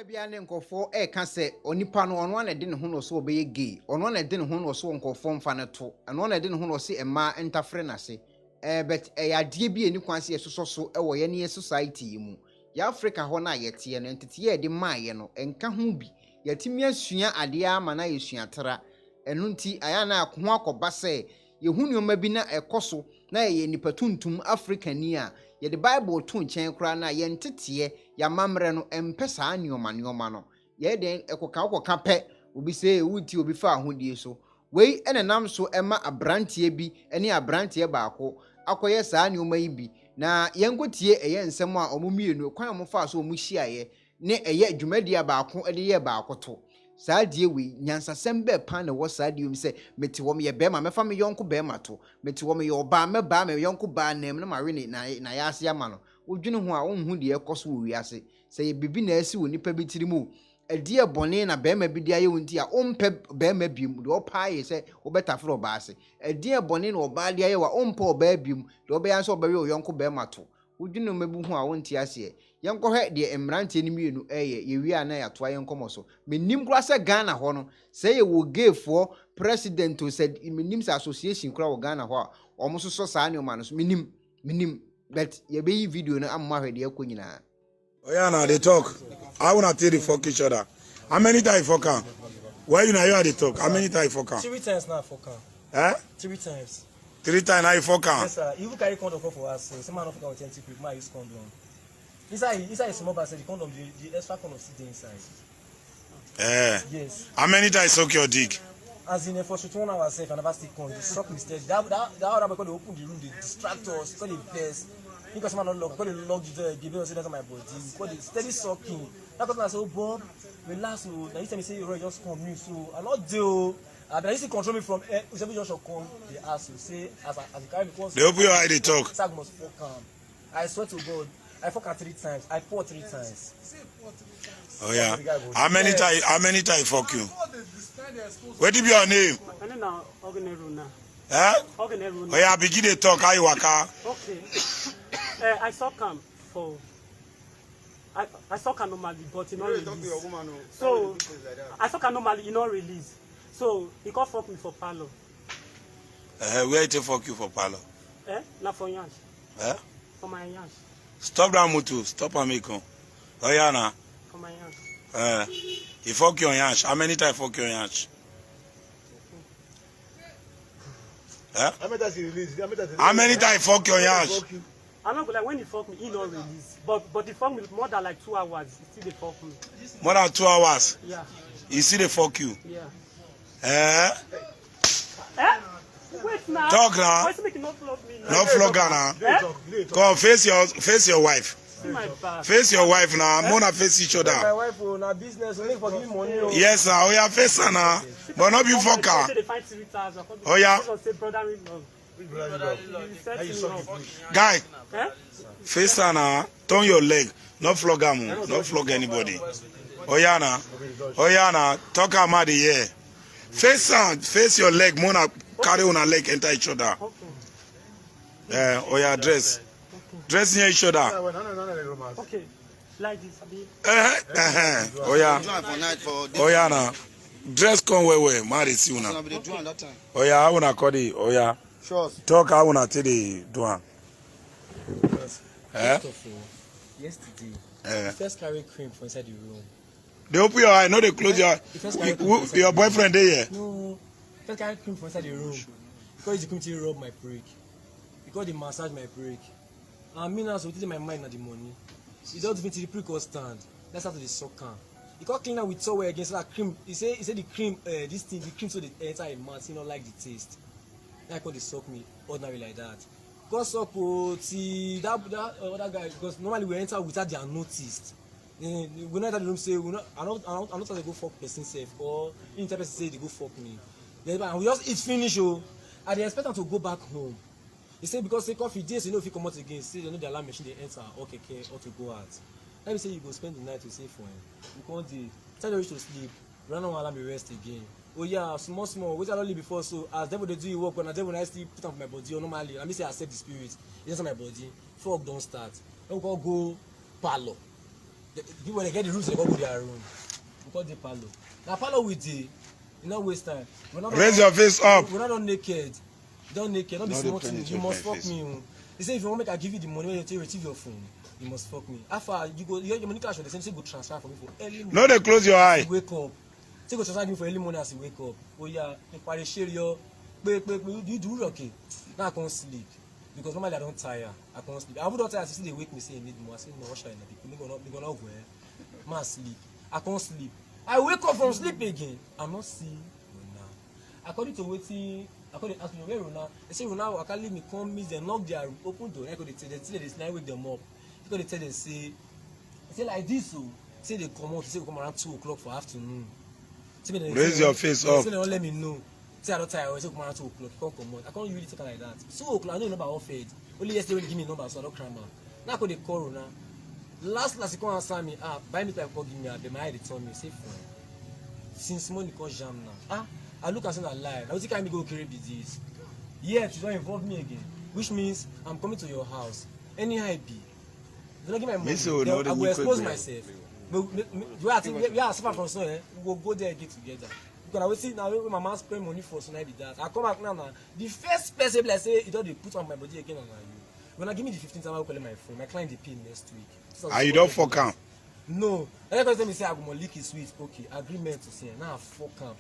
bia ne nkofo e ka se onipa no ono na de ne ho no so obeye gay ono na de ne ho no so nkofo mfa ne to ono na de ne ho no se ema entafre na se but ade bi eni kwanse esoso so e wo ye ne society yi mu ya Africa ho na yete no entete ye de maaye no enka ho bi yatimi asua ade ama na yesua tra enu nti aya na ho akoba se ye hu nyoma bi na ekoso na ye nipa tuntum Africa ni a ye de Bible to nchen kra na ye ntete ya mamre no empesa anyoma no ye den ekoka pe obi se wuti obi fa ahodie so wei enenam so ema abrantie bi ene abrantie baako akoye saa anyoma yi bi na yengotie eye nsem a omumienu kwan amofa so omuhyiaye ne eye adwumadi baako ede ye baako to saa die we nyansasem be pan na wo saa die mi se meti wo me ye be ma mefa me yonko be ma to meti wo me ye oba me ba me yonko ba nem na mawe ni na ya ase ama no wodwene ho a wonhu de ekoso wo wiase se ye bibi na asi wo nipa bi tirimu adie bone na be ma bi dia ye wonti a ompe be ma bium de opaaye se wo betafre oba ase adie bone na oba dia ye wa ompe oba bium de oba yanso oba we yonko be ma to wodwene mabu ho a wonti ase yenkohwe de emrante ni mienu ye wi ana ya toa yenkomo so menim kura se Ghana ho no se ye wo gayfo president o said menim se association kura wo Ghana ho a omo so saa ne o ma no so menim but ye be yi video no amma hwe de yakonyina. Oh yeah, now they talk. I wanna tell the fuck each other. How many times fuck am? Why you now you are the talk? How many times fuck am? 3 times now fuck am. Eh? 3 times. 3 times now you fuck am? Yes sir. You carry condom for us. Some man of fuck authentic people might use condom. Inside a small basket, the condom, the extra condom sit inside. Eh. Yes. How many times suck your dick? As in for 1 hour safe and never still come. They suck me steady. That other because they open the room, they distract us, because they press. Because someone not lock, because they lock the give us that's my body. Because they steady sucking. That person I say, oh Bob, relax. So now you tell me say you just come me. So I not do. But I used to control me from every just come. They ask you say as I carry because they open your eye, they talk. SaGA must fuck am. I swear to God, I fuck her 3 times. I fought 3 times. Oh yeah. How many times? How many times fuck you? What be your name? My name now Ogeneruna. Eh? Ogeneruna. Oh yeah, begin to talk. How you waka? Okay. I saw Cam for. I saw Cam normally, but he not release. So I saw Cam normally, he not release. So he can't fuck me for palo. Where to fuck you for palo? Not for yansh. For my yansh. Stop that motor. Stop and make him. Oh yeah, now. For my yansh. He fuck your yansh. How many times fuck your yansh? How many times fuck your yansh? I'm not gonna like when he fuck me, he not release. But he fuck me more than like 2 hours. He still they fuck me. More than 2 hours? Yeah. He still they fuck you? Yeah. Wait now. Talk now. Why is he making not flog me now? No flog now. Come face your wife. See my back. Face your wife now. Mona face each other. My wife will na business make for give money. Yes sir. Oh yeah, face her now. But not be fuck her. They find 3,000. Oh yeah. Guy, face her now. Turn your leg. Not flog her. Not flog anybody. Oh yeah now. Oh yeah now. Talk her mad here. Face her. Face your leg. Mona carry on her leg enter each other. Oh yeah, dress. Dress near each other. Okay. Like this, Abi. Oh yeah. Oh yeah now. Dress come where marry see una. Oh yeah, I wanna call it. Oh yeah. Sure. Talk I wanna tell the do one. Yesterday, first carry cream from inside the room. They open your eye, no they close your eye. Your boyfriend there here? No. First carry cream from inside the room. Because the cream to rub my break. Because they massage my break. I mean, also, within my mind, not the money. He don't even to the pre-court stand. That's after the sucker. He got clean out with towel against that cream. He said the cream, the cream so they enter a mouth. He don't like the taste. That's why they suck me ordinary like that. Because suck, see that other guy. Because normally we enter without they are noticed. We not enter the room say I'm not going to go fuck person safe or any type person say they go fuck me. Then we just eat finish. I they expect them to go back home. He said because they coffee days, you know if you come out again, say they know the alarm machine they enter, okay, or to go out. Let me say you go spend the night to save for him. You can't do tell you to sleep, run on alarm and rest again. Oh yeah, small, wait only before so as devil they do you work when I devil when I still put on my body or normally. Let me say I accept the spirit, it's not my body. Fuck don't start. Don't go parlor. People when they get the rooms, they go to their room. Because they palo. Now palo with the, you know, waste time. Raise your face up. We're not naked. Don't naked. Don't be smoking. You must fuck me. They say if you want me to give you the money when you retrieve your phone, you must fuck me. After you go, your money cash. They say go transfer for me for early morning. No, they close your eye. Wake up. Say go transfer me for early morning as you wake up. Oh yeah, you share your. You do okay. Now I can't sleep because normally I don't tire. I can't sleep. I would not tire. I see they wake me say need more. I say no, wash in the people. They gonna wear. Man sleep. I can't sleep. I wake up from sleep again. I'm not seeing Rona. According to waiting, according to asking where Rona, they say Rona I can't leave me come meet them knock their open door. I could tell they wake them up. Because they tell them say like this so say they come out. Say they come around 2 o'clock for afternoon. Raise your face up. Say they don't let me know. Say I don't tire. I say come around 2 o'clock. You can't come out. I can't really take it like that. 2 o'clock I know number offered. Only yesterday when you give me a number so I don't cram out. Now I could they call Rona. Last you come answer me, buy me like give me a my return me, say fine. Since money come jam now. I look as in a lie. I was thinking I go carry this. Yet you don't involve me again. Which means I'm coming to your house. Anyhow I be. If you don't give my money, I will expose myself. We are suffering from snow, we'll go there and get together. Because I will see now when my man spray money for so be that. I come back now. The first person I say, you don't put on my body again on you. When I give me the 15th time, I will call my phone. My client they pay next week. So you don't fuck am? No. Every time you say I go leak his sweet, okay. Agreement to say now fuck am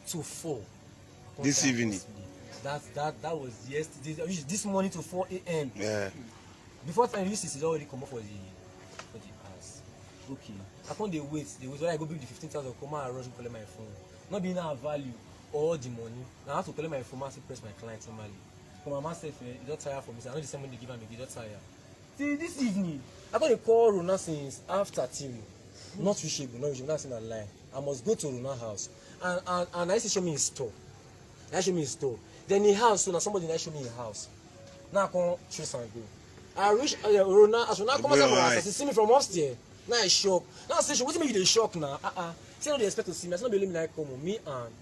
till 4. This evening. That was yesterday. This morning to 4 a.m. Yeah. Before time this is already come up for the house. Okay. I can't they wait. When I go bring the 15,000, come out and rush and collect my phone. Not being a value or the money. Now I have to collect my phone. I have to press my client normally. My man said, you don't tire for me. So I know the same money they give me, you don't tire. See, this evening, I got a call Rona since after TV. Not reachable, not saying a lie. I must go to Rona house. And I see show me his store. Then in house, so now somebody show me his house. Now I come trace and go. I reach Rona, as Rona come out, she see me from upstairs. Now I shock. Now I say, what do you mean you shock now? See, no, they expect to see me. I say, no, believe me, I come with me and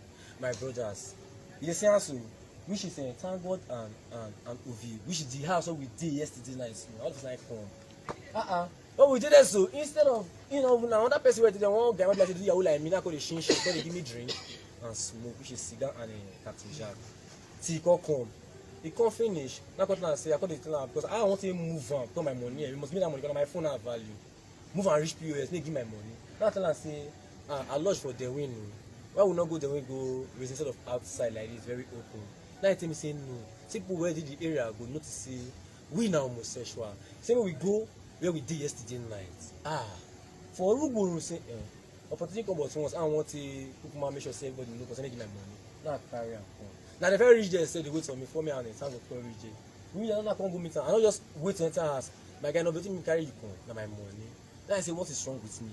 my brothers. You see, also. Which is thank God and Ovi, which is the house where we did yesterday night. All of us like come. But we did that so instead of now another person where they one guy like to do your like me, now call the shin shit, they give me drink and smoke, which is cigar and Captain Jack. He come. He can't finish. Now I say I can't tell her because I want to move on, put my money. You must give that money because my phone have value. Move and reach POS, they give my money. Now I tell her say I lodge for the win. Why would not go the way go instead of outside like this, very open. Now tell me say no. See people where did the area go notice say we now homosexual. Say when we go where we did yesterday night. For Ruguru say opportunity come but once I want to put make sure say everybody know because I give my money. Now carry on. Now the very rich there say they wait for me for me and it's time to call rich. We don't come go meet and I don't just wait to enter house. My guy no let me carry you come. Now my money. Now I say what is wrong with me?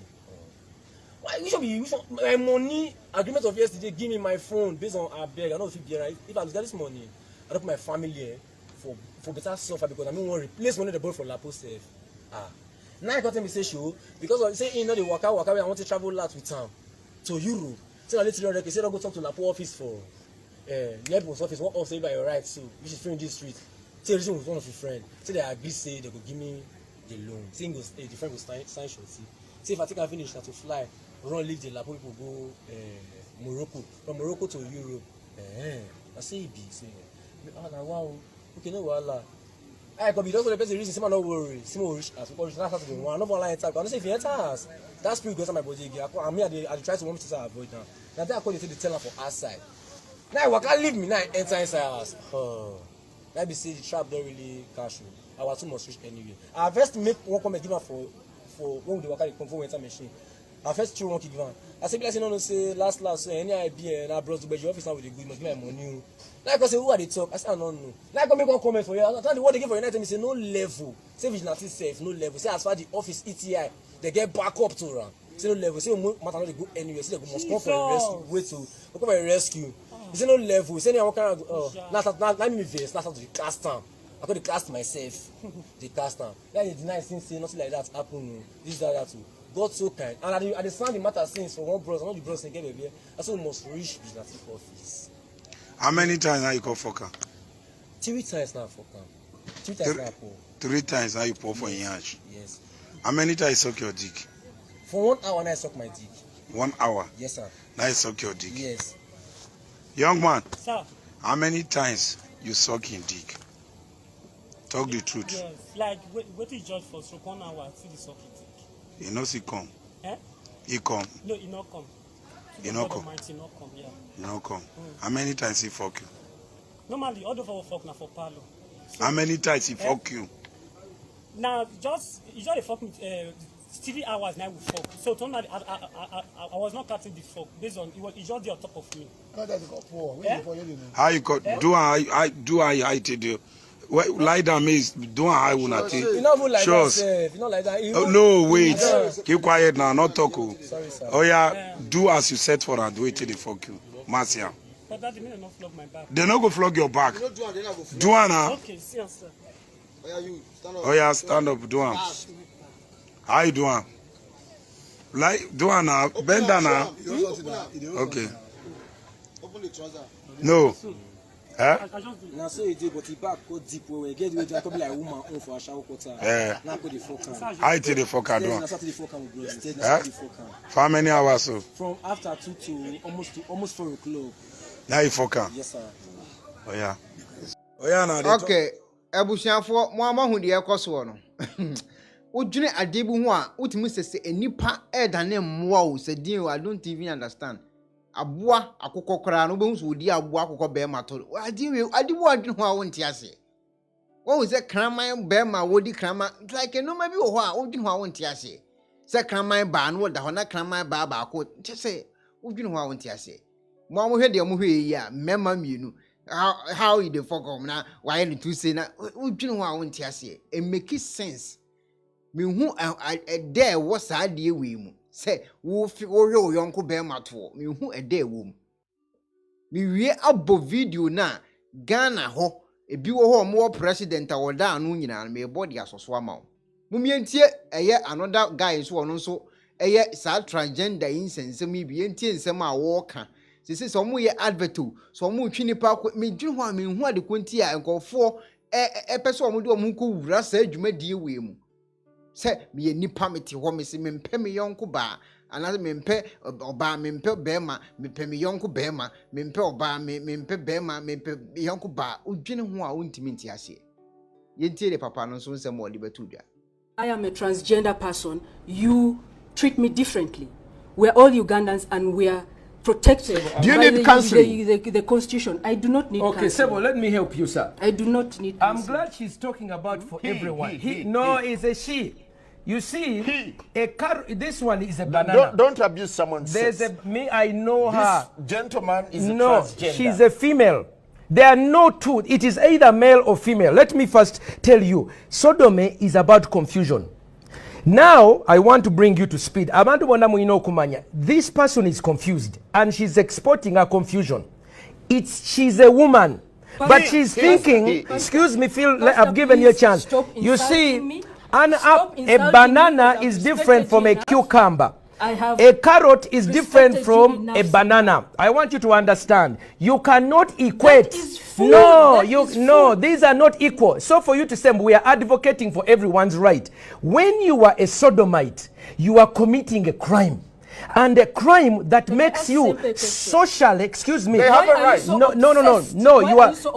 Why you should be my money agreement of yesterday give me my phone based on our beg. I know if you be right. If I lose this money, I don't put my family here for better suffer because I mean want replace money they borrow from Lapo safe. Now I got me say show because of say you know the waka I want to travel lot with him to Europe. So I literally say don't go talk to Lapo office for the headpost office, what off say by your right so which is free in this street. Say reason with one of your friends. Say they agree say they go give me the loan. Say the friend will sign short. Say if I think I finish that to fly. Run leave the Lapo people go Morocco. From Morocco to Europe. I say it be say. Wow. Okay, no wahala. I could be just the person reason. Say no worry. Say no rich as because that's the one. No one enter. I say if you enter us, that spirit goes on my body again. I mean, I try to want to avoid now. Now then I call you to the teller for outside. Now I can't leave me. Now I enter inside house. Now be say the trap don't really cash me. I was too much rich anyway. I first make one comment give her for when the worker come for enter machine. I first threw one kick van. I say, blessing no say last so any idea and I brought to your office now with the good must give my money. Like I say, who are they talk? I say I don't know. Like I make one comment for you. I tell you what they give for United. Me say no level. Say vigilante safe, no level. Say as far the office ETI, they get back up to run. Say no level. Say matter not they go anywhere. Say they must come for a rescue. Wait to come for a rescue. He say no level. Say anyone can go. Now me vex. Now start to the cast down. I got the cast myself. The cast down. Then they deny since say nothing like that happen. This that too. God so kind. And I understand the matter since for one brother, not the brother saying get baby. That's why we must reach vigilante office. How many times now you call fucker? 3 times now fucker. 3 times now pour. 3 times now you pour for Inyash. Yes. How many times suck your dick? For 1 hour, now I suck my dick. 1 hour. Yes, sir. Now you suck your dick. Yes. Young man. Sir. How many times you suck in dick? Talk the truth. Yes. Like what is judge for so 1 hour see the suck dick. You know he come. Eh? He come. No, he not come. He not come. He not come. Yeah. He not come. How many times he fuck you? Normally, all the fuck na for palo. How many times he fuck you? Now, just a fuck me 3 hours now we fuck. So normally, I was not cutting the fuck based on it just on top of me. How you got do I tell you? Lie down means do I will not take. You not like that. You not like that. Oh, no, wait. Keep quiet now. Not talk. Sorry, sir. Oh yeah, do as you said for and wait till they fuck you, Marcia. But that didn't not flog my back. They not go flog your back. Do now. Okay, see you, sir. Oh yeah, stand up. Do am. How you do am? Like do now. Bend down now. Okay. Open the trouser. No. I just do. Now so you did, but he back go deep where we get to come like woman on for a shower quarter. Now go the fuck. How you take the fuck do am? Now the fuck. For how many hours so? From after 2 to almost 4 o'clock. Now you fuck am. Yes, sir. Oh yeah. Oh yeah now. Okay. Ebusiafo mo amahu de ekoso no. Udwene adebu ho a utimi sese enipa edane mmoa o sedin I don't even understand. Aboa akokọ kra no behu so odi aboa akokọ be ma to. Adebu adwene ho a wonti ase. Won se kraman be ma wodi kraman like no ma bi wo ho a udwene ho a wonti ase. Se kraman ba no da ho na kraman ba ba ko se udwene ho a wonti ase. Mo hwe de mo hwe yi a mema mienu. How you dey fuck up na why you to say na udwene ho a wonti ase. It make sense. Me hu there was a de we mu. Say wo hwe yonko be ma to. Me hu there wo mu. Me wie abo video na Ghana ho ebi wo ho mo president a woda anu nyina me body asoso ama wo. Mumientie eye another guy so no so eye sa transgender insensem bi entie nsem a wo ka. Sisi so mo ye adverto so mo twini pa me dwene ho a me hu ade konti a enkofo pese mo de mo ko wura sa adwumadie we mu se me ye nipa meti ho me se me mpe me yonko ba ana me mpe oba me mpe bema me mpe me yonko bema me mpe oba me mpe bema me mpe yonko ba odwene ho a ontimi nti ase ye ntie de papa no so nsem o de betu dua. I am a transgender person. You treat me differently. We're all Ugandans and we are protected. Do you need counseling? The constitution. I do not need counseling. Okay, Sebo, let me help you, sir. I do not need I'm glad she's talking about for everyone. No, it's a she. You see, a car. This one is a banana. Don't abuse someone's There's sex. I know her. This gentleman is a No, transgender. she's a female. There are no two. It is either male or female. Let me first tell you, sodomy is about confusion. Now, I want to bring you to speed. This person is confused and she's exporting her confusion. She's a woman, but she's thinking, excuse me, Phil, I've given you a chance. You see, a banana is different from a cucumber. A carrot is different from a banana. I want you to understand. You cannot equate. These are not equal. So for you to say we are advocating for everyone's right. When you are a sodomite, you are committing a crime. And a crime that makes you social, excuse me. They have a right.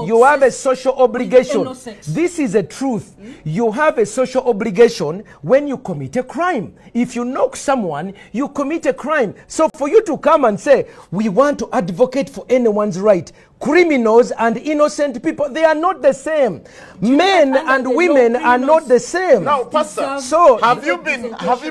You have a social obligation. This is a truth. You have a social obligation when you commit a crime. If you knock someone, you commit a crime. So for you to come and say, we want to advocate for anyone's right, criminals and innocent people, they are not the same. Men and women are not the same. Now, Pastor, so have you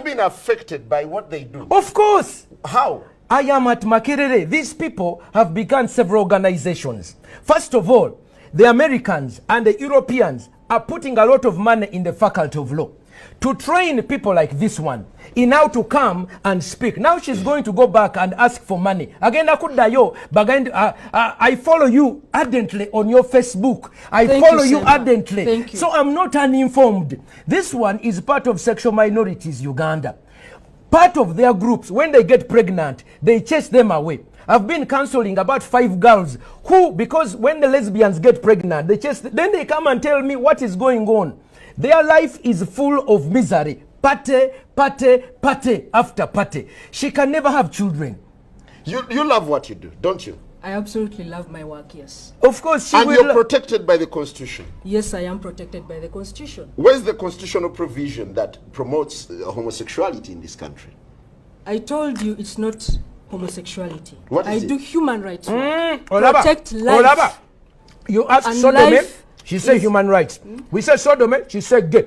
been affected by what they do? Of course. How? I am at Makerere. These people have begun several organizations. First of all, the Americans and the Europeans are putting a lot of money in the faculty of law to train people like this one in how to come and speak. Now she's going to go back and ask for money. Again, I follow you ardently on your Facebook. I follow you ardently. Thank you. So I'm not uninformed. This one is part of sexual minorities, Uganda. Part of their groups, when they get pregnant, they chase them away. I've been counseling about 5 girls who, because when the lesbians get pregnant, then they come and tell me what is going on. Their life is full of misery. party after party. She can never have children. You love what you do, don't you? I absolutely love my work, yes. Of course, she And will. you're protected by the Constitution. Yes, I am protected by the Constitution. Where's the constitutional provision that promotes homosexuality in this country? I told you it's not homosexuality. What is I it? do human rights work. Olaba, Protect life. Olaba. You ask And Sodome, life she said is- human rights. We said Sodome, she said gay.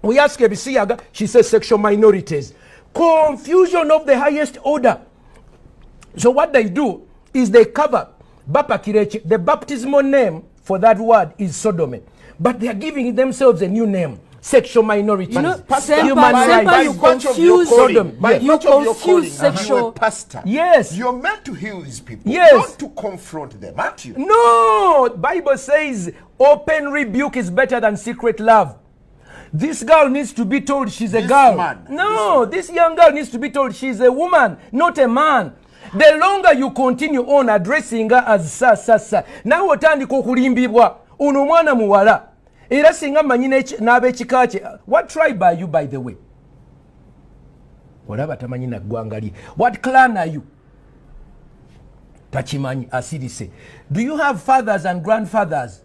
We ask SaGA, she says sexual minorities. Confusion of the highest order. So what they do is they cover Bapa Kirechi. The baptismal name for that word is Sodome. But they are giving themselves a new name. Sexual minorities. You know, Pastor, Semper, by you virtue of your confuse, calling, Sodom, by yes. you virtue of your calling, confuse you are a sexual. pastor. Yes. You're meant to heal these people, Yes. not to confront them, aren't you? No, Bible says open rebuke is better than secret love. This girl needs to be told she's a This girl. man, No, this young girl needs to be told she's a woman, not a man. The longer you continue on addressing her as sa, now otandika okulimbibwa ono mwana muwala. Era singa manyi n'ab'ekika kye. What tribe are you, by the way? Olaba tamanyi na ggwanga lye. What clan are you? Tachimanyi asirise. Do you have fathers and grandfathers?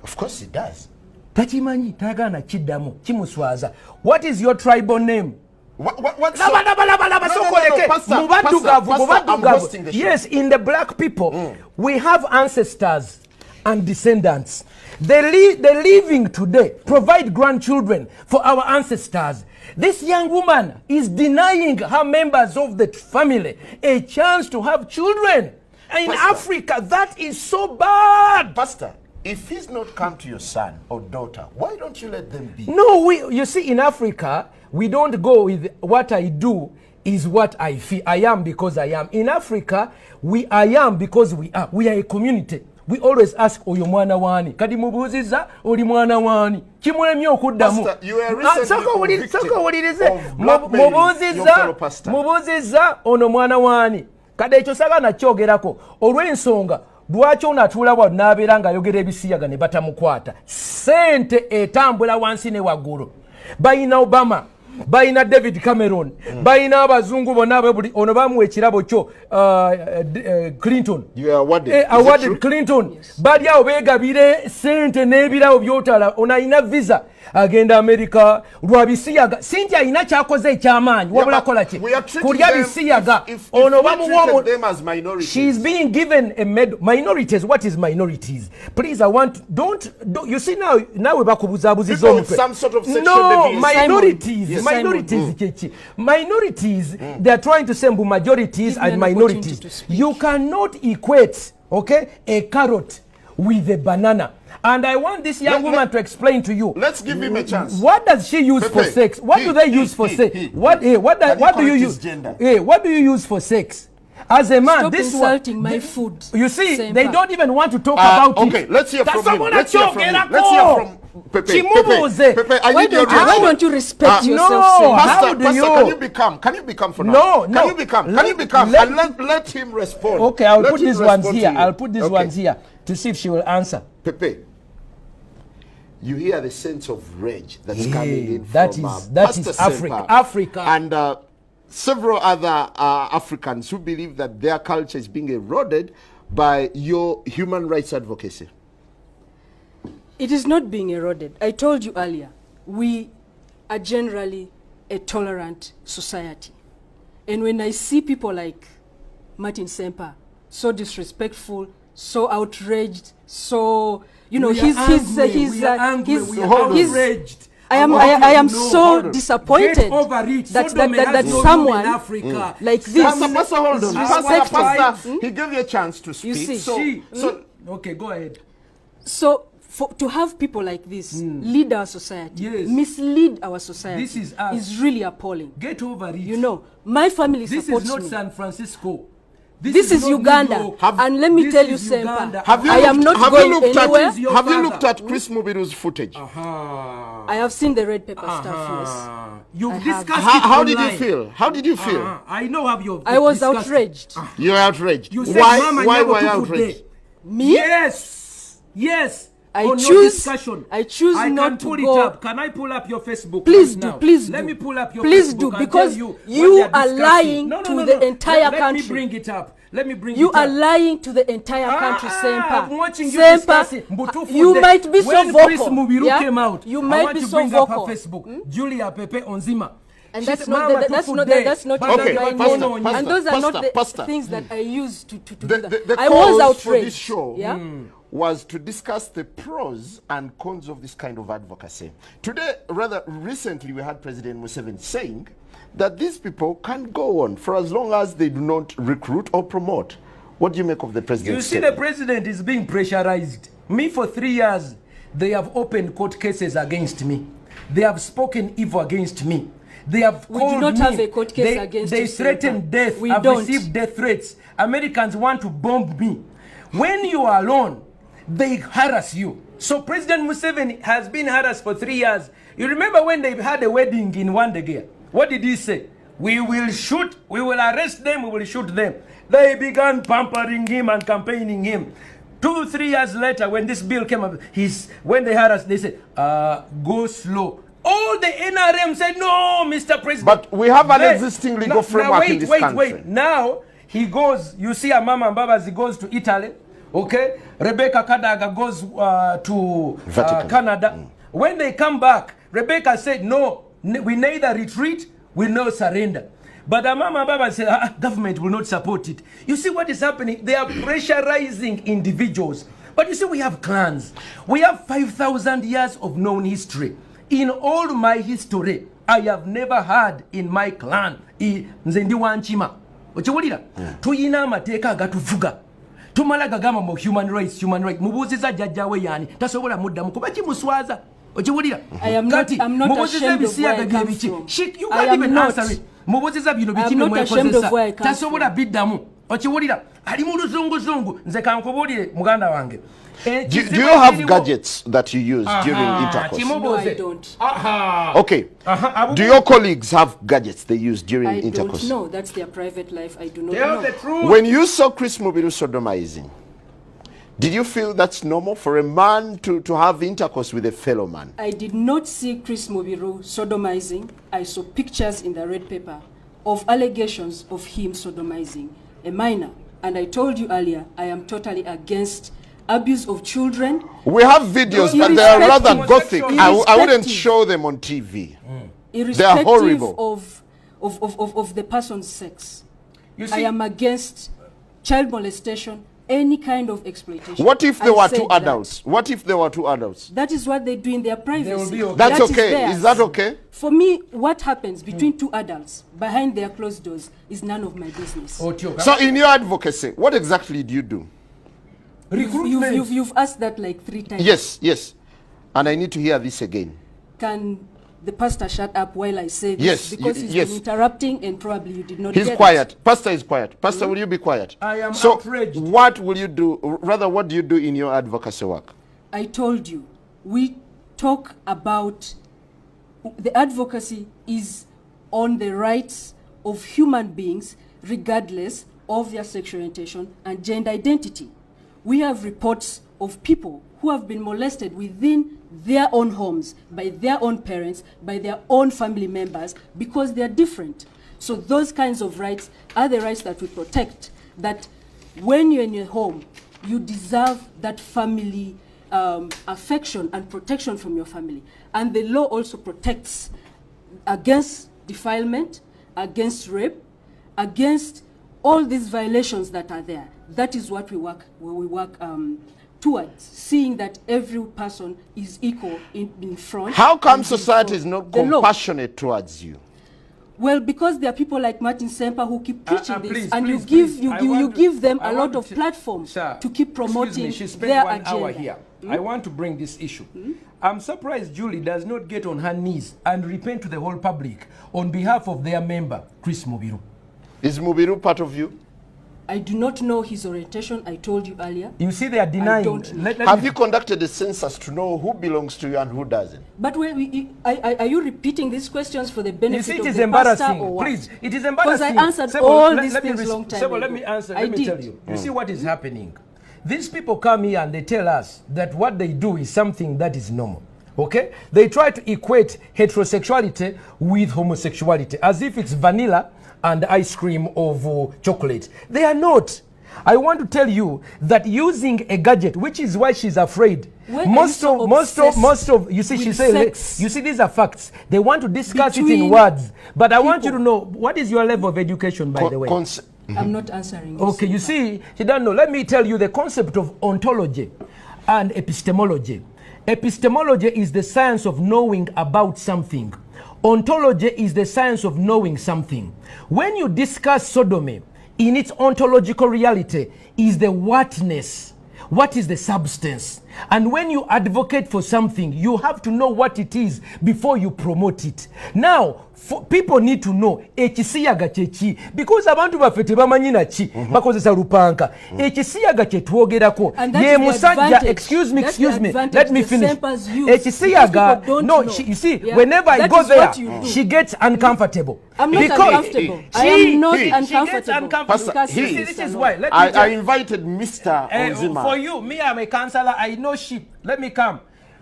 Of course he does. Tachimanyi tagana kiddamu kimuswaza. What is your tribal name? What's Laba, sokoleke. Pastor, Mubaddugavu. I'm hosting the show. Yes, in the black people, we have ancestors and descendants. The living today provide grandchildren for our ancestors. This young woman is denying her members of the family a chance to have children. In Pastor. Africa, that is so bad. Pastor, if he's not come to your son or daughter, why don't you let them be? No, you see, in Africa, we don't go with what I do is what I feel. I am because I am. In Africa, I am because we are. We are a community. We always ask oyo mwana wani. Kadi mubuziza oli mwana wani. Kimwemye okuddamu. Pastor, you were recently convicted of blackmailing your fellow pastor. Mubuziza ono mwana wani. Kade ekyo sagana kyogerako. Olw'ensonga lwaki ono atuula wa n'abeera ng'ayogera ebisiyaga ne batamukwata. Sente etambula wansi ne waggulu. Bayina Obama, bayina David Cameron, bayina abazungu bonna buli ono bamuwa ekirabo kyo Clinton. You are awarded. Is it Awarded true? Clinton. Bali awo beegabire sente n'ebirabo byotala. Ono alina visa agenda America lwa bisiyaga. Sente alina kyakoze ekyamaanyi. Wabula kola ki? We are treating Kulya them bisiyaga. if Ono we bamuwa treated them as minorities. She's being given a minorities. What is minorities? Please, I want don't you see now we bakubuzabuziza People with some sort of sexual no deviance. minorities. Yes. Minorities. Minorities. They are trying to say majorities Give me and an minorities. opportunity to speak. You cannot equate, okay, a carrot with a banana. And I want this young woman to explain to you. Let's give him a chance. What does she use for Pepe, sex? What do they use for sex? What do you correct his use? gender? What do you use for sex? As a man, Stop this insulting my food. You see, Semper. they don't even want to talk about Okay, it. let's hear from him. Someone Let's hear from him. achogera Let's hear ko. from Pepe. Chimubuze. Pepe, I Why need your don't you, why reaction. don't you respect no. yourself, Semper? How Pastor, do Pastor, you? can you become for now? No. Can you become? And let him respond. Okay, I'll Let put him these ones respond here. to you. I'll put these Okay. ones here to see if she will answer. Pepe, you hear the sense of rage that's coming in that from is- that Pastor is Africa. Semper Africa. and several other Africans who believe that their culture is being eroded by your human rights advocacy. It is not being eroded. I told you earlier, we are generally a tolerant society. And when I see people like Martin Semper, so disrespectful, so outraged, so, you know, We are angry, we are outraged. I am No, so hold on. disappointed Get over it. that Sodom has that no room someone in Africa. like this Pastor, hold on. disrespectful. Pastor, he gave you a chance to speak. see, So Okay, go ahead. So to have people like this lead our society, Yes. mislead our society, This is us. is really appalling. Get over it. You know, my family this supports is not me. San Francisco. This is not Uganda. New York. And let me This tell you, is Semper, Uganda. I am not going anywhere. Is your have you father? looked at Chris Mubiru's footage? I have seen the red paper stuff, yes. You've I have. discussed How it did you online. feel? How did you feel? I know how you. I was discussed it. outraged. You're outraged. You said Why Mama were Nyago you took outraged? today. Me? Yes. on choose, your discussion. I choose I not can to pull go. it up. Can I pull up your Facebook? Please right do, now? please Let do. me pull up your Please Facebook do, and because tell you what they are discussing. lying No, to the entire let country. me bring it up. Let me bring You it up. are lying to the entire country, Sempa. I'm watching you Sempa, discussing Mbutu for you the- might be so when vocal. Chris Mubiru Yeah? came out, You I might want be to so bring vocal. up her Facebook. Julia Pepe Onzima. And She that's said, not "Mama, that's Tufu not Day." that's not But Okay, my Pastor, name. Pastor, And those are not the Pastor. things that I use to do The that. I was cause outraged. for this show Yeah? was to discuss the pros and cons of this kind of advocacy. Today, rather recently, we had President Museveni saying that these people can go on for as long as they do not recruit or promote. What do you make of the president's You see, the statement? president is being pressurized. Me, for 3 years, they have opened court cases against me. They have spoken evil against me. They have We do called not me. have a court case against They you, threaten Sempa. death. We I've don't. received death threats. Americans want to bomb me. When you are alone, they harass you. So President Museveni has been harassed for 3 years. You remember when they had a wedding in Wandegea? What did he say? We will shoot, we will arrest them, we will shoot them. They began pampering him and campaigning him. 2-3 years later, when this bill came up, when they harassed, they said, go slow. All the NRM said, no, Mr. President. But we have an Then- existing legal framework in this country. Wait. Now, he goes, you see a Mama Mbabas, he goes to Italy, okay? Rebecca Kadaga goes to Vatican. Canada. When they come back, Rebecca said, no, we neither retreat, we no surrender. But the Mama Baba said, government will not support it. You see what is happening? They are pressurizing individuals. But you see, we have clans. We have 5,000 years of known history. In all my history, I have never had in my clan, nze ndi wanchima. Ochiwulira? Tuyina amateeka agatuvuga. Tumala gagamba mu human rights. Mubuuziza jjajjawe yani. Tasobola muddamu kuba kimuswaza. Ochiwulira? I'm not ashamed of where I come from. Sheikh, you I can't am even not. answer it. Mubuuziza bino I am bikime not ashamed of where I come tasobola from. biddamu. Ochiwulira? Ali mu luzunguzungu. Nze kankubuulire muganda wange. Do you have gadgets that you use during intercourse? No, I don't. Okay. Do your colleagues have gadgets they use during I intercourse? don't know. That's their private life. I do not Tell know. the truth. When you saw Chris Mubiru sodomizing, did you feel that's normal for a man to have intercourse with a fellow man? I did not see Chris Mubiru sodomizing. I saw pictures in the red paper of allegations of him sodomizing a minor. And I told you earlier, I am totally against abuse of children. We have videos, but they are rather gothic. I wouldn't Irrespective. show them on TV. Irrespective horrible. of the person's sex. You I see, am against child molestation, any kind of exploitation. What if there I were said two that. adults? What if there were two adults? That is what they do in their privacy. be okay. That's That is okay. theirs. Is that okay? For me, what happens between two adults behind their closed doors is none of my business. Otioka. So in your advocacy, what exactly do you do? recruitment. You've asked that like 3 times. Yes. And I need to hear this again. Can the pastor shut up while I say this? Yes, Because he's yes. been interrupting and probably you did not He's get quiet. it. Pastor is quiet. Pastor, will you be quiet? I am so outraged. what will you do? Rather, what do you do in your advocacy work? I told you, we talk about the advocacy is on the rights of human beings regardless of their sexual orientation and gender identity. We have reports of people who have been molested within their own homes, by their own parents, by their own family members, because they are different. So those kinds of rights are the rights that we protect, that when you're in your home, you deserve that family affection and protection from your family. And the law also protects against defilement, against rape, against all these violations that are there. That is what we work towards, seeing that every person is equal in front. How come and society before is not the law. compassionate towards you? Well, because there are people like Martin Semper who keep preaching this, please, and please, you give them I a want lot of to- platform Sir, to keep excuse promoting me, she spent their 1 hour agenda. here. I want to bring this issue. I'm surprised Julie does not get on her knees and repent to the whole public on behalf of their member, Chris Mubiru. Is Mubiru part of you? I do not know his orientation. I told you earlier. You see, they are denying. don't know. Have you conducted a census to know who belongs to you and who doesn't? But are you repeating these questions for the You benefit see, it of is the pastor embarrassing. or what? Please, it is Because embarrassing. I answered Sebo, all let- these let me things res- long time Sebo, ago. let me answer. I Let me did. tell you. You see what is happening? These people come here and they tell us that what they do is something that is normal. Okay? They try to equate heterosexuality with homosexuality as if it's vanilla and ice cream of chocolate. They are not. I want to tell you that using a gadget, which is why she's afraid. Most of you see, she says, you see, these are facts. They want to discuss it in words. But I want you to know, what is your level of education, by the way? I'm not answering. Okay, you see, she doesn't know. Let me tell you the concept of ontology and epistemology. Epistemology is the science of knowing about something. Ontology is the science of knowing something. When you discuss sodomy, in its ontological reality is the whatness. What is the substance? And when you advocate for something, you have to know what it is before you promote it. Now, people need to know ekisiyaga chechi because abantu bafete bamanyina chi bakozesa lupanka ekisiyaga chetwogerako ye musajja excuse me let me finish ekisiyaga no you see whenever I go there she gets uncomfortable. I'm not uncomfortable. I am not uncomfortable. This is why I invited Mr. Onzima. For you, me, I'm a counselor, I know sheep. Let me come.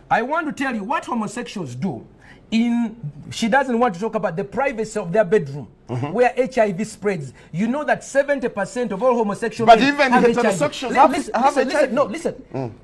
I want to tell you what homosexuals do. She doesn't want to talk about the privacy of their bedroom where HIV spreads. You know that 70% of all homosexual men even have heterosexuals HIV. Listen.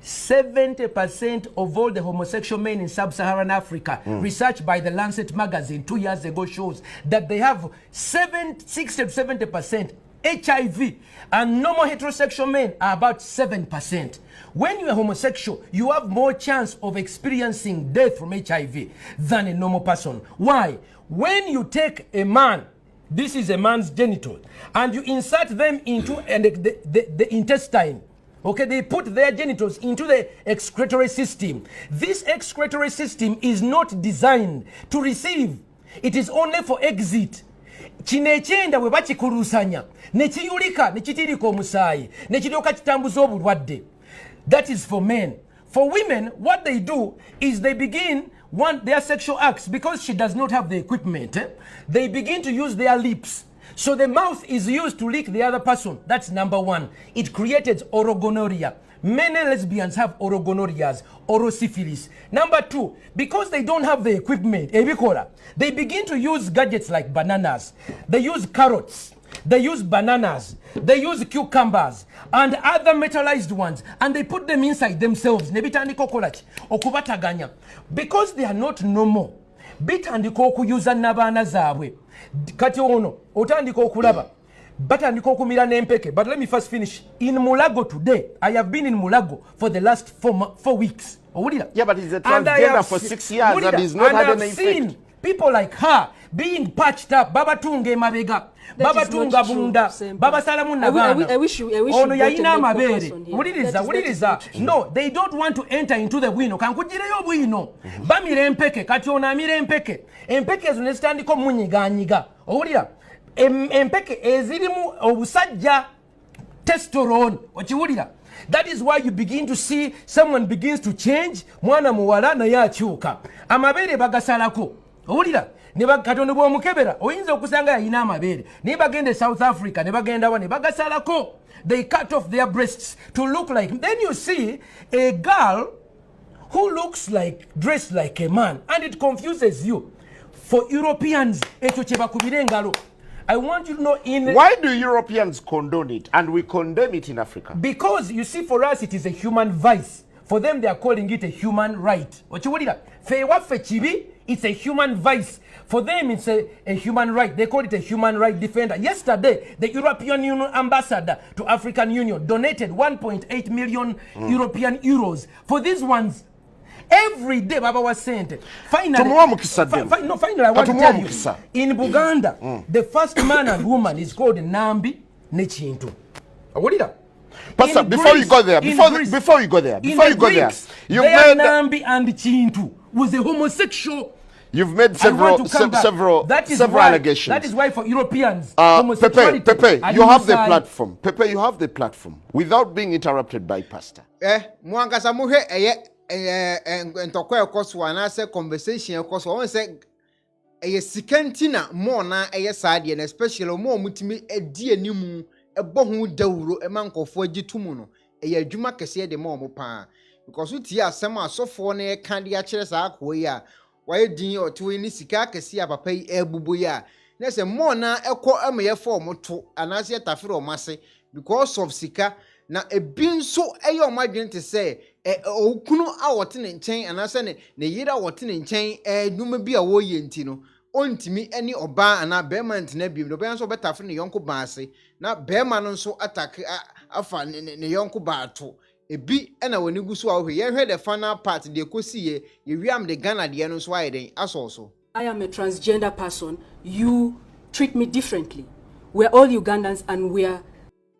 70% of all the homosexual men in sub-Saharan Africa, research by the Lancet magazine 2 years ago shows that they have 60 to 70% HIV, and normal heterosexual men are about 7%. When you are homosexual, you have more chance of experiencing death from HIV than a normal person. Why? When you take a man, this is a man's genital, and you insert them into the intestine, okay, they put their genitals into the excretory system. This excretory system is not designed to receive. It is only for exit. Chinechenda we bachikurusanya nechiyulika nechitirika omusaayi nechiryoka kitambuza obulwadde. That is for men. For women, what they do is they begin their sexual acts because she does not have the equipment. They begin to use their lips. So the mouth is used to lick the other person. That's number one. It created orogonorrhea. Many lesbians have orogonorrheas, orosyphilis. Number two, because they don't have the equipment, they begin to use gadgets like bananas. They use carrots. They use bananas. They use cucumbers and other metallized ones, and they put them inside themselves. Because they are not normal. Bitandika okuyuza n'abaana zaabwe. Kati ono otandika okulaba. Batandika okumira n'empeke. But let me first finish. In Mulago today, I have been in Mulago for the last 4 weeks. Yeah, but he's a transgender for 6 years and he's not had any effect. People like her being patched up. Baba tunge mabega. Baba tunga bunda. Baba salamu nabana. I wish you ono yaina focus mabere. No, they don't want to enter into the wino. Kankujireyo bwino. Bamire empeke. Kati ona amire empeke. Empeke zonestandiko munyiganyiga. Owulira. Empeke ezirimu obusajja testosterone. Okiwulira. That is why you begin to see someone begins to change. Mwana muwala na yakyuka. Amabere bagasalako. Owulira. Neba katono bwo mukebera oyinza okusanga yayina amabere ne bagende South Africa ne bagenda wane bagasalako. They cut off their breasts to look like. Then you see a girl who looks like, dressed like a man, and it confuses you. For Europeans, I want you to know why do Europeans condone it and we condemn it in Africa? Because you see, for us it is a human vice. For them they are calling it a human right. It's a human vice. For them it's a human right. They call it a human right defender. Yesterday, the European Union ambassador to African Union donated 1.8 million European euros for these ones. Every day Baba was sent. Finally, I want to tell you, in Buganda, the first man and woman is called Nambi Nechintu. Pastor, before you go there, you've made Nambi and Chintu was a homosexual. You've made several allegations. That is why for Europeans, homosexuality. Pepe, you have the platform. Pepe, you have the platform without being interrupted by Pastor. Mwangasa muhe ntokwa ekoso anase conversation ekoso won say sikantina more na sade and especially more mutimi edi animu ebo hu dawuro emankofo agitumu no ɛyɛ adwuma kɛseɛ de ma ɔmo paa because utie asɛm asɔfoɔ ne ka de akyerɛ saa Acquah yi a wɔyɛ din ɔto ne sika kɛseɛ a papa yi ɛbubo yi a na sɛ mo na ɛkɔ ameyɛ fo ɔmo to anaasɛ tafere ɔmo ase because of sika na ebi nso ɛyɛ ɔmo adwene te sɛ okunu a wɔte ne nkyɛn anaasɛ ne yere a wɔte ne nkyɛn nnwuma bi a wɔyɛ nti no ontimi ɛne ɔbaa ana bɛrima ntena biem no ɔbɛn nso bɛtafere ne yɔnko baa ase na bɛrima no nso atake afa ne yɔnko baa to ebi ɛna wɔne gu so a wɔhwɛ yɛhwɛ the final part de ekosi ye wiam de Ghana de no so ayɛ den asɔɔso. I am a transgender person. You treat me differently. We're all Ugandans and we're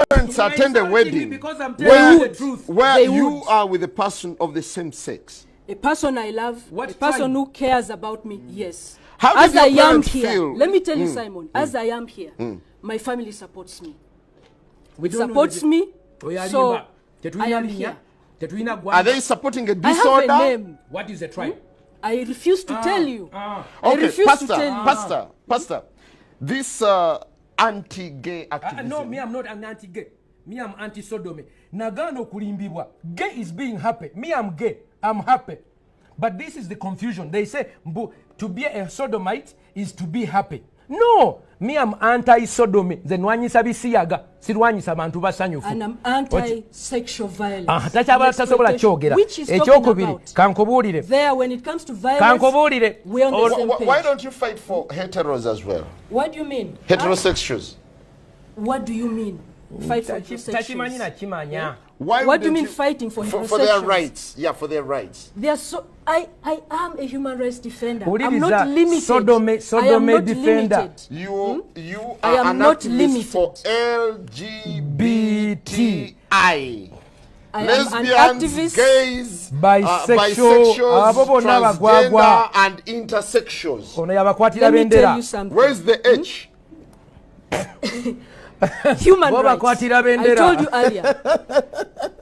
parents attend a wedding because I'm telling you the truth. where you are with a person of the same sex. a person I love, What a person tribe? who cares about me, yes. How As did I your am parents here, feel? let me tell you, Simon, as I am here, my family supports me. We don't know Supports the- me, Oya so Liba, Tetuina I am Linya, here. Tetuina Are Gwanda. they supporting a I have disorder? a name. What is the tribe? I refuse to tell you. I Okay, refuse Pastor, to tell you. Pastor, this anti-gay activism. No, me, I'm not an anti-gay. Me, I'm anti-sodomy. Nagano kulimbibwa. Gay is being happy. Me, I'm gay. I'm happy. But this is the confusion. They say to be a sodomite is to be happy. No, me, I'm anti-sodomy. Then wanyi sabi siyaga. Sirwanyi sabantu basanyufu. And I'm anti-sexual violence. Tachaba tasobola kyogera. Which is talking Ekyokubiri about. kankubulire. There, when it comes to violence, Kankubulire. we're on the same page. Why don't you fight for heteros as well? What do you mean? Heterosexuals. What do you mean? Fight for Tachimanyi na heterosexuals. chimanya. Why What do you wouldn't mean fighting for for their heterosexuals? rights? Yeah, for their rights. They are so. I am a human rights defender. What I'm is not that? limited. Sodomy I am not defender. limited. You I are am an not activist for LGBTI. I am an Lesbians, activist. gays, Bisexual, abo bonna bagwagwa. transgender, and intersexuals. Ono yabakwatira Let me tell bendera. you something. Where's the H? Human Bo rights. bakwatira I bendera. told you earlier.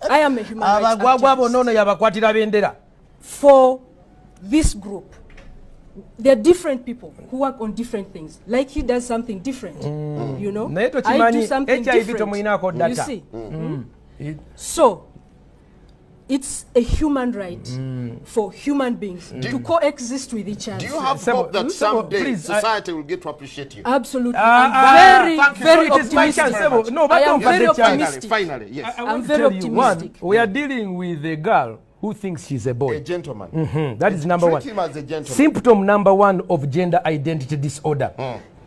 I am a human rights Abagwagwa bonna activist. ono yabakwatira bendera. For this group, there are different people who work on different things. Like he does something different, you know. Naye I do tokimanyi something HIV different. tomulinako You data. see. It- So, it's a human right for human beings to coexist with each other. Do you have Sebo, hope that Sebo, someday please, society will get to appreciate you? Absolutely. thank I'm you. very So it is my chance, optimistic. Sebo. No, but I am don't very forget chance. optimistic. Finally, yes. I want to very tell you one, optimistic. we are dealing with a girl who thinks she's a A boy. gentleman. That is number one. Treat him as a gentleman. Symptom number one of gender identity disorder.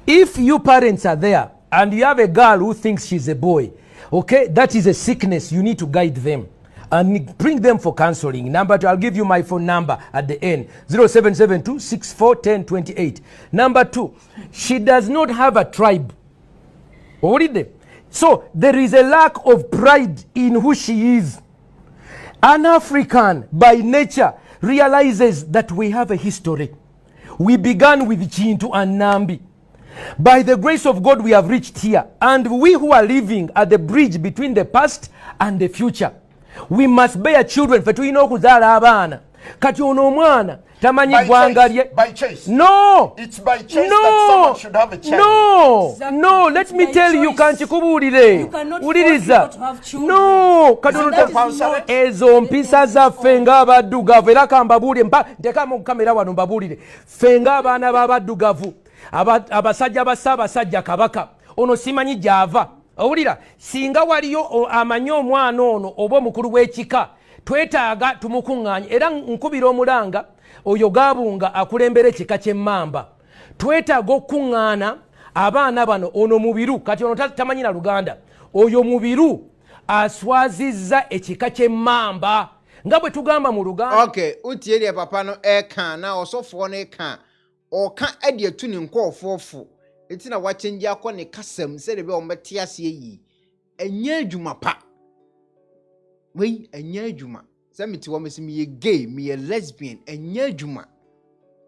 If you parents are there and you have a girl who thinks she's a boy, okay, that is a sickness. You need to guide them and bring them for counseling. Number two, I'll give you my phone number at the end, 0772 641028. Number two, she does not have a tribe. Already. So there is a lack of pride in who she is. An African by nature realizes that we have a history. We began with Chintu and Nambi. By the grace of God, we have reached here. And we who are living at the bridge between the past and the future, we must bear children. Fetuino okuzaala abaana. Kati ono omwana tamanyi ggwanga lye. By choice. No! It's by choice that someone should have a child. No! Exactly. No, let It's me by tell you, choice. kankikubuulire. You cannot force Wuliriza. people to have children. No! Kati And ono that ta- is not- ezo mpisa zaffe ng'abaddugavu era kambabuulire ntekamu kamera wano mbabuulire ffe ng'abaana b'abaddugavu abasajja ba Ssaabasajja Kabaka ono simanyi gy'ava owulira singa waliyo amanyi omwana ono oba omukulu w'ekika twetaaga tumukuŋŋaanye era nkubira omulanga oyo Gaabunga akulembera ekika ky'Emmamba twetaaga okuŋŋaana abaana bano ono mubiru kati ono tamanyi na Luganda oyo mubiru aswazizza ekika ky'Emmamba nga bwe tugamba mu Luganda. Okay, utie de papa no eka na osofo no eka oka ade atu ne nkofofo eti na wachenji akọ ne kasam se de be o mete ase yi enya adwuma pa wei enya adwuma se meti wo mesi me gay me lesbian enya adwuma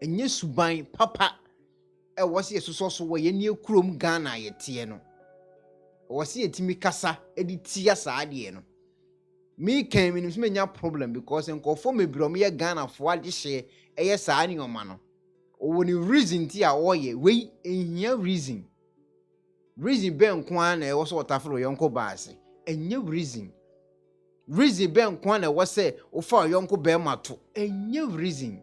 enya suban papa e wo se yesoso so wo ye ne kurom Ghana ye tie no wo se yetimi kasa edi tia saa de no me can me nya problem because nkofo mebiro me Ghana fo agye eye saa ni oma no o ni reason ti a oye we ehia reason be nko an na e wo so otafro yonko baase enye reason reason ben kwana was say ofa yonko bema to enye reason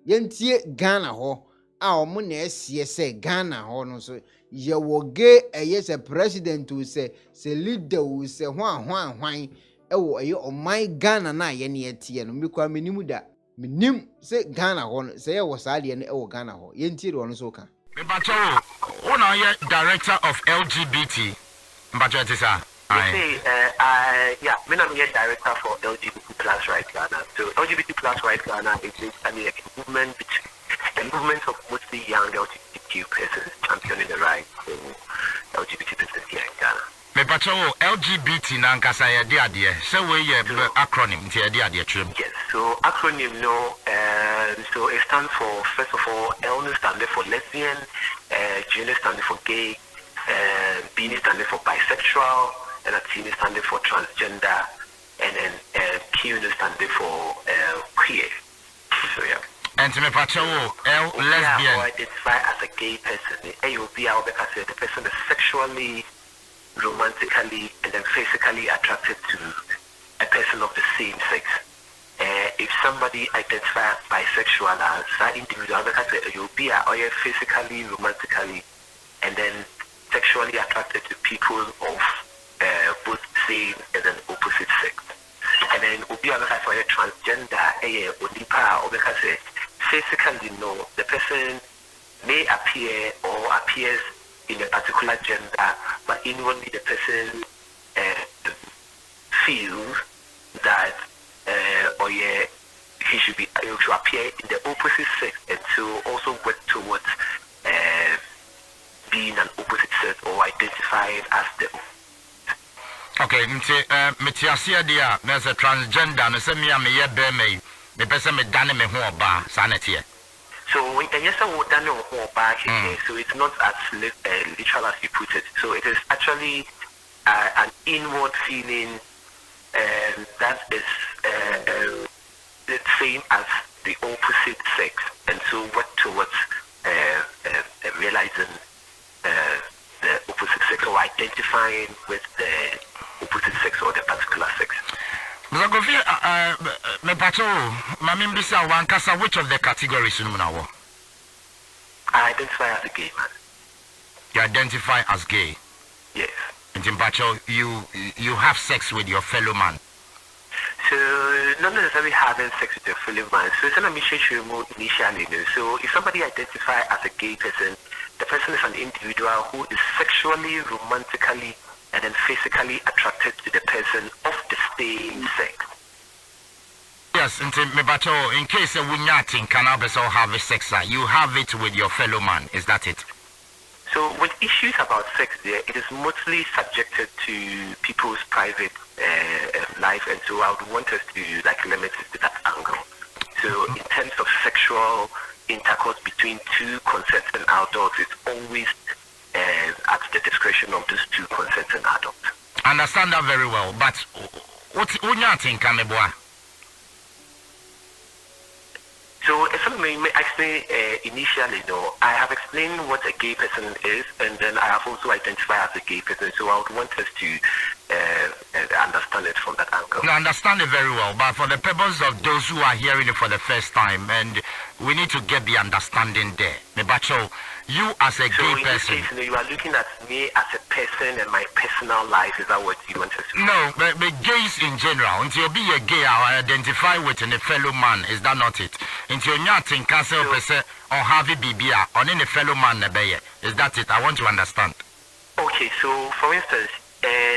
yentie Ghana ho a omo na esie say Ghana ho no so ye woge yes a president who say leader who say hwan ewo eye oman Ghana na ye ne etie no mekwa menimu da menim say Ghana ho no say ye wo saade ne ewo Ghana ho yentie do no so ka Mbacho una ye director of LGBT Mbacho tisa yeah, I'm a director for LGBT Plus Right Ghana. So LGBT Plus Right Ghana is basically a movement of mostly young LGBTQ persons championing the rights of LGBT persons here in Ghana. Me pacho LGBT na nkasa ye de ade se we ye acronym nti ye de ade twem. Yes, so acronym no so it stands for, first of all, L standing for lesbian, G standing for gay, B standing for bisexual, and T standing for transgender, and then Q standing for queer. So yeah. And to me pacho L lesbian. Or identify as a gay person. AOB because the person is sexually, romantically, and then physically attracted to a person of the same sex. If somebody identifies bisexual as that individual, because you'll be physically, romantically, and then sexually attracted to people of both same and then opposite sex. And then you'll be for a transgender, Odifour, or because physically, no, the person may appear or appears in a particular gender, but inwardly the person feels that he should be able to appear in the opposite sex and to also work towards being an opposite sex or identified as the. Okay, me Asiedu there's a transgender, me say me ye be me person me dane me ho oba sanete. So when yes I would done ho oba, so it's not as literal as you put it. So it is actually an inward feeling that is the same as the opposite sex, and so work towards realizing the opposite sex or identifying with the opposite sex or the particular sex. Me pacho, Maame mbisa wankasa which of the categories you know? I identify as a gay man. You identify as gay? Yes. And in pacho, you have sex with your fellow man? So not necessarily having sex with your fellow man. So it's an Trumtrumu initially. So if somebody identifies as a gay person, the person is an individual who is sexually, romantically, and then physically attracted to the person of the same sex. Yes, in case you can have sex, you have it with your fellow man. Is that it? So with issues about sex there, it is mostly subjected to people's private life, and so I would want us to limit it to that angle. So in terms of sexual intercourse between two consenting adults, it's always at the discretion of those two consenting adults. I understand that very well, but what you think, Kameboa? So, if I may explain initially, I have explained what a gay person is, and then I have also identified as a gay person, so I would want us to understand it from that angle. I understand it very well, but for the purpose of those who are hearing it for the first time, and we need to get the understanding there. Mebacho, you as a gay person... So you are looking at me as a person and my personal life, is that what you want us to do? No, but gays in general, until you be a gay, I identify with a fellow man, is that not it? Until you're not in cancer or have a BBA, or in a fellow man, is that it? I want to understand. Okay, so for instance,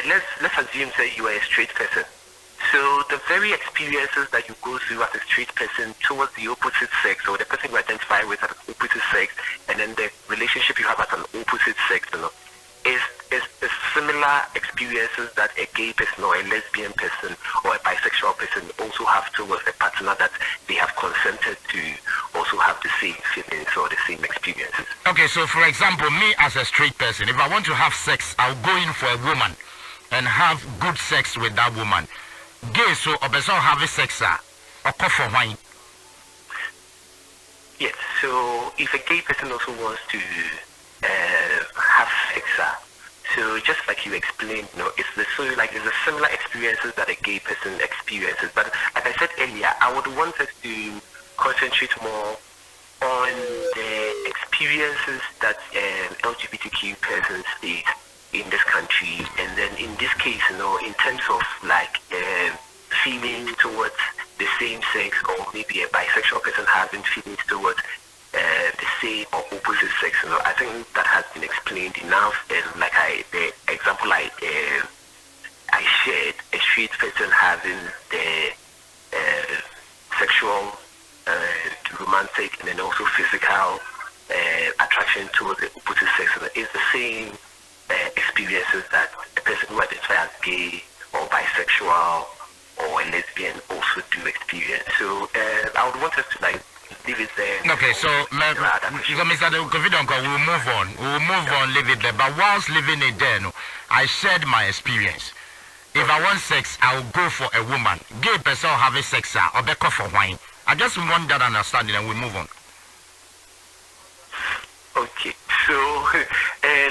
let's assume that you are a straight person. So the very experiences that you go through as a straight person towards the opposite sex, or the person you identify with as an opposite sex, and then the relationship you have as an opposite sex, is similar experiences that a gay person or a lesbian person or a bisexual person also have towards a partner that they have consented to also have the same feelings or the same experiences. Okay, so for example, me as a straight person, if I want to have sex, I'll go in for a woman and have good sex with that woman. Gay, so also have a sex or for wine. Yes, so if a gay person also wants to have sex, So just like you explained, it's there's a similar experiences that a gay person experiences. But like I said earlier, I would want us to concentrate more on the experiences that LGBTQ persons face in this country, and then in this case, in terms of feelings towards the same sex, or maybe a bisexual person having feelings towards the same or opposite sex. I think that has been explained enough. And the example I shared, a straight person having the sexual, romantic, and then also physical attraction towards the opposite sex is the same experiences that a person who identifies as gay or bisexual or a lesbian also do experience. So I would want us to leave it there. Okay, so Mr. Dokono, we'll move on. We'll move on, leave it there. But whilst leaving it there, I shared my experience. If I want sex, I will go for a woman. Gay person having sex, or be for wine. I just want that understanding, and we move on. Okay, so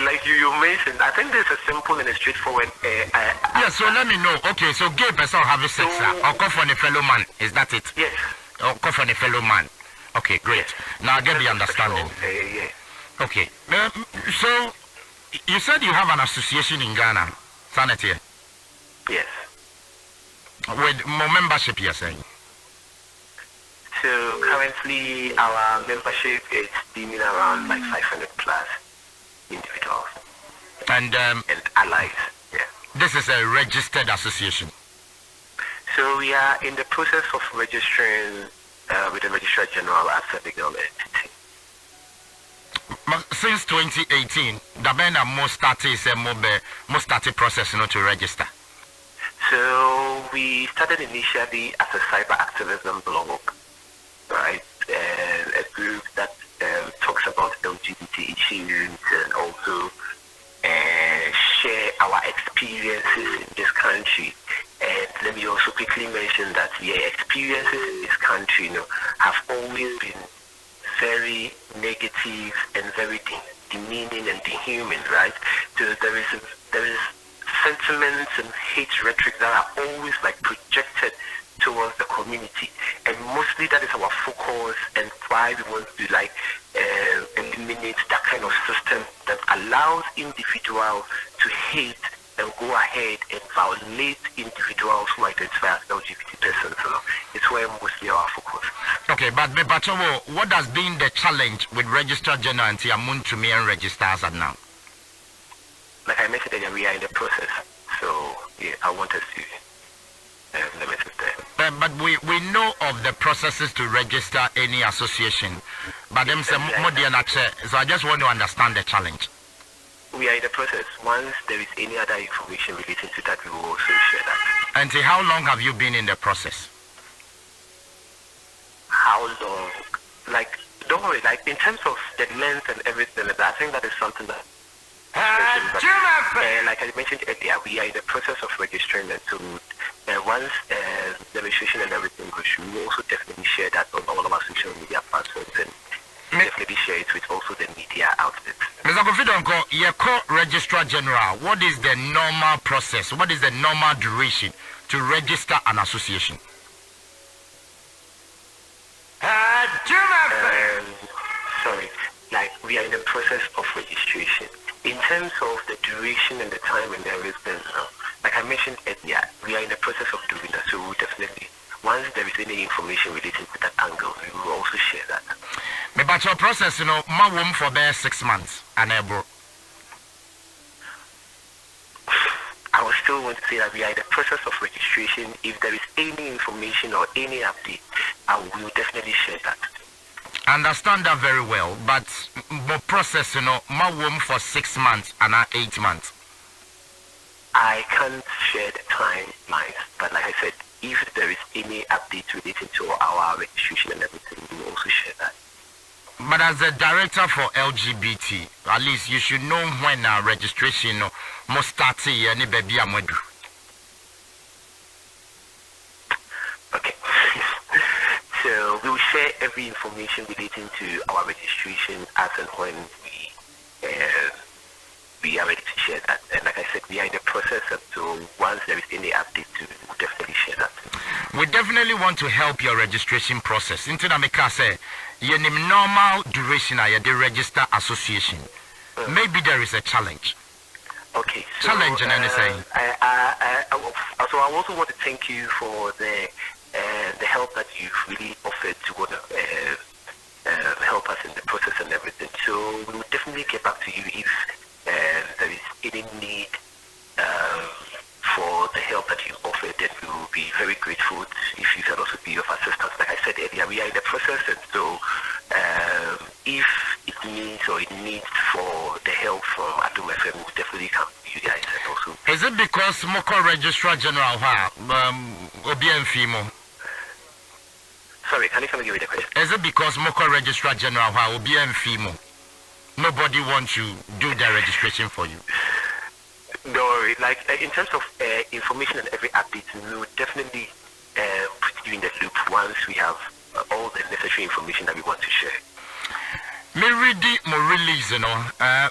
like you mentioned, I think there's a simple and a straightforward. Yeah, so let me know. Okay, so gay person having sex, or go for a fellow man. Is that it? Yes. Or go for a fellow man. Okay, great. Yes. Now I get the understanding. Yeah. Okay. So you said you have an association in Ghana, Sanity? Yes. With more membership, you're saying? So currently our membership is steaming around 500 plus individuals and allies. Yeah. This is a registered association. So we are in the process of registering with the Registrar General as a legal entity. Since 2018, the band most started process to register. So we started initially as a cyber activism blog, right? A group that talks about LGBT issues and also share our experiences in this country. And let me also quickly mention that experiences in this country have always been very negative and very demeaning and dehuman, right? So there is sentiments and hate rhetoric that are always projected towards the community, and mostly that is our focus and why we want to eliminate that kind of system that allows individuals to hate and go ahead and violate individuals who identify as LGBT persons. It's where mostly our focus. Okay, but what has been the challenge with Registrar General and Wontumi and registrars at now? Like I mentioned earlier, we are in the process, so I want us to limit it there. But we know of the processes to register any association, but them say more than so I just want to understand the challenge. We are in the process. Once there is any other information relating to that, we will also share that. And how long have you been in the process? How long? Don't worry, in terms of the length and everything, I think that is something that like I mentioned earlier, we are in the process of registering, and so once the registration and everything goes through, we will also definitely share that on all of our social media platforms and definitely share it with also the media outlets. Mr. Kofidonko, your co-registrar general, what is the normal process? What is the normal duration to register an association? Sorry, we are in the process of registration. In terms of the duration and the time and everything, like I mentioned earlier, we are in the process of doing that. So we'll definitely, once there is any information relating to that angle, we will also share that. But your process, my womb for there 6 months, and bro. I would still want to say that we are in the process of registration. If there is any information or any update, I will definitely share that. I understand that very well, but the process, my womb for 6 months and 8 months. I can't share the timelines, but like I said, if there is any update relating to our registration and everything, we will also share that. But as a director for LGBT, at least you should know when registration must start any baby amadu. Okay. So we will share every information relating to our registration as and when we we are ready to share that. And like I said, we are in the process, and so once there is any update, we'll definitely share that. We definitely want to help your registration process. Into the make say, your normal duration, the register association. Maybe there is a challenge. Okay. So, challenge and anything. So I also want to thank you for the help that you've really offered to help us in the process and everything. So we will definitely get back to you if there is any need for the help that you offered. Then we will be very grateful if you can also be of assistance. Like I said earlier, we are in the process, and so if it needs for the help from Adum FM, we'll definitely come to you guys. And also, is it because Moko Registrar General Fimo? Sorry, can you give me the question? Is it because Moko Registrar General Fimo? Nobody wants to do the registration for you? No, like in terms of information and every update, we will definitely put you in the loop once we have all the necessary information that we want to share. Me ready more release,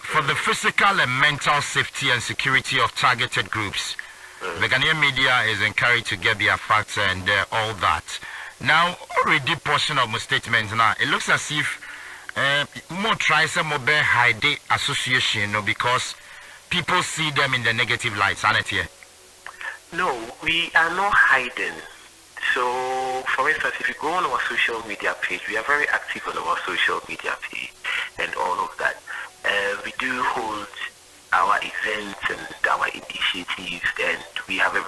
for the physical and mental safety and security of targeted groups. The Ghanaian media is encouraged to get their facts and all that. Now, already portion of my statement now, it looks as if more try some more hide association, because people see them in the negative light, sanity. No, we are not hiding. So, for instance, if you go on our social media page, we are very active on our social media page and all of that. We do hold our events and our initiatives, and we have a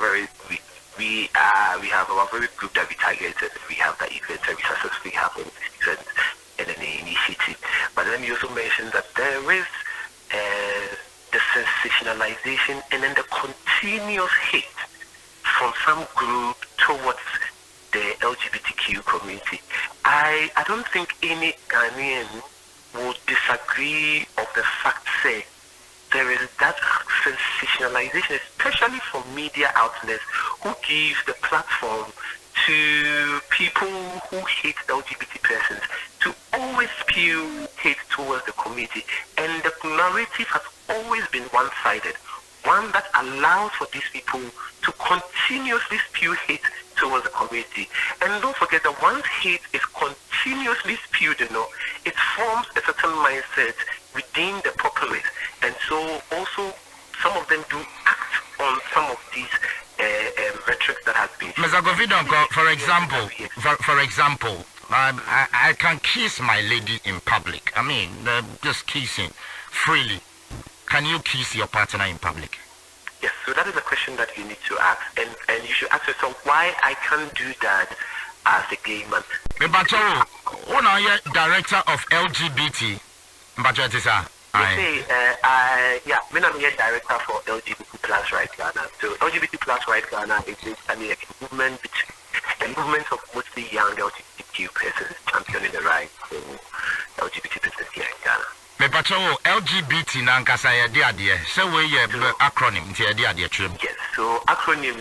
we have our very group that we targeted. We have the events that we successfully have an event and an initiative. But then you also mentioned that there is the sensationalization and then the continuous hate from some group towards the LGBTQ community. I don't think any Ghanaian would disagree of the fact say there is that sensationalization, especially from media outlets who give the platform to people who hate LGBT persons to always spew hate towards the community. And the narrative has always been one-sided, one that allows for these people to continuously spew hate towards the community. And don't forget that once hate is continuously spewed, it forms a certain mindset within the populace. And so also some of them do act on some of these rhetoric that has been... Mr. Govidonko, for example, I can kiss my lady in public. I mean, just kissing freely. Can you kiss your partner in public? Yes, so that is a question that you need to ask. And you should ask yourself why I can't do that as a gay man. Mbacho, when are you director of LGBT? Mbacho, I'm here director for LGBT Plus Right Ghana. So LGBT Plus Right Ghana is basically a movement of mostly young LGBTQ persons championing the rights for LGBT persons here in Ghana. Mepacho LGBT nankasa ya dia so we acronym ti dia trim. Yes, so acronym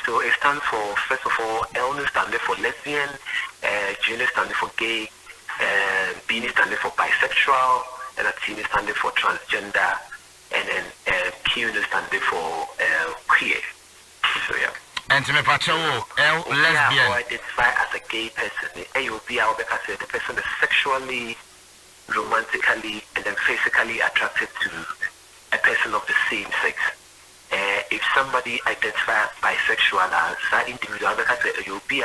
so it stands for, first of all, L stands for lesbian, G stands for gay, B stands for bisexual, and T stands for transgender, and then Q stands for queer. So yeah. And to mepacho L lesbian. I identify as a gay person. The person is sexually, romantically, and then physically attracted to a person of the same sex. If somebody identifies bisexual as that individual, you'll be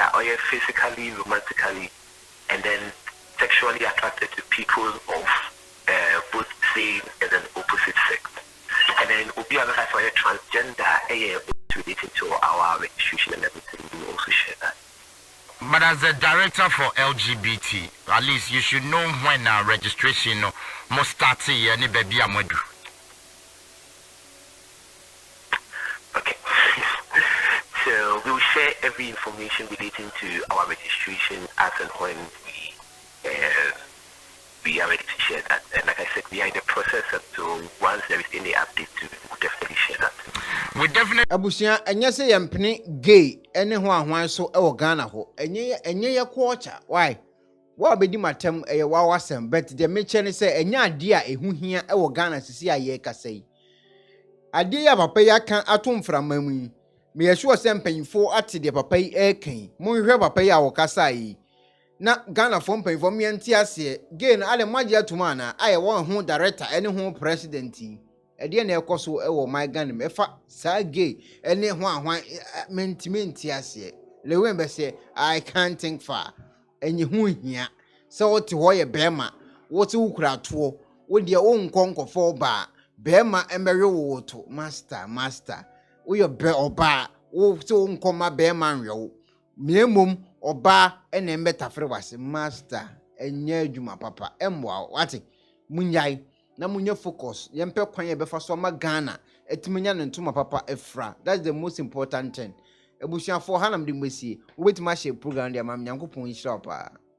physically, romantically, and then sexually attracted to people of both same and then opposite sex. And then will be transgender, relating to our registration and everything. We will also share that. But as a director for LGBT, at least you should know when registration must start any baby amodu. Okay. So we will share every information relating to our registration as and when we are ready to share that. And like I said, we are in the process, and so once there is any update, we will definitely share that. We definitely Abusia enya se yempene gay ene ho ahwan so e wo Ghana ho enye ye culture why wa bedi matem wa wasem but the meche ne say enya ade a ehu hia e wo Ghana sisi aye kasa yi ade ya papa ya kan atom framamu yi me yesho se mpanyifo ate de papa yi ekan monhwe papa yi a wo kasa yi na Ghana for mpanyifo me ante ase gain ale magye atuma na aye won ho director ene ho president yi ade na ekoso e wo my Ghana me fa SaGA ene ho ahwan mentimenti ase lewe be say I can't think far enye hu hia se wote ho ye bema wote wukura to wo de wo nkonkofo ba bema emewe wo to master wo ye be oba wo se wo nkoma bema nwewo miemom oba ene mbetafre wase master enye adwuma papa emwa wate munyai na munye focus yempe kwan ye befa so ma Ghana etiminya ne ntuma papa efra. That's the most important thing. Ebusia for hanam de mwesi wetima she program de amam nyankopon hira pa.